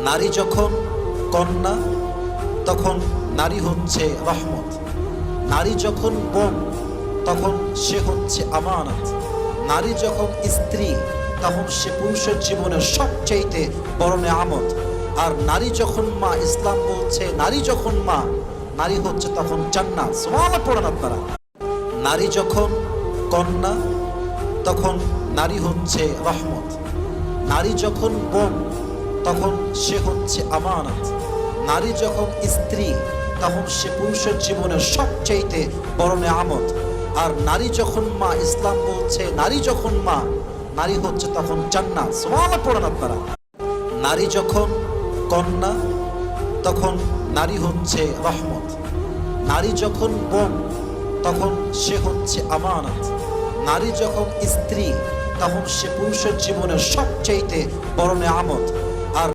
নারী যখন কন্যা তখন নারী হচ্ছে রহমত। নারী যখন বোন তখন সে হচ্ছে আমানত। নারী যখন স্ত্রী তখন সে পুরুষের জীবনের সবচাইতে বড় নেয়ামত। আর নারী যখন মা, ইসলাম বলছে নারী যখন মা, নারী হচ্ছে তখন জান্নাত। সুবহানাল্লাহ পড়েন আপনারা। নারী যখন কন্যা তখন নারী হচ্ছে রহমত। নারী যখন বোন তখন সে হচ্ছে আমানত। নারী যখন স্ত্রী তখন সে পুরুষের জীবনের সবচাইতে বড় নেয়ামত। আর নারী যখন মা, ইসলাম বলছে নারী যখন মা, নারী হচ্ছে তখন জান্নাত। সুবহানাল্লাহ পড়েন আপনারা। নারী যখন কন্যা তখন নারী হচ্ছে রহমত। নারী যখন বোন তখন সে হচ্ছে আমানত। নারী যখন স্ত্রী তখন সে পুরুষের জীবনের সবচাইতে বড় নেয়ামত।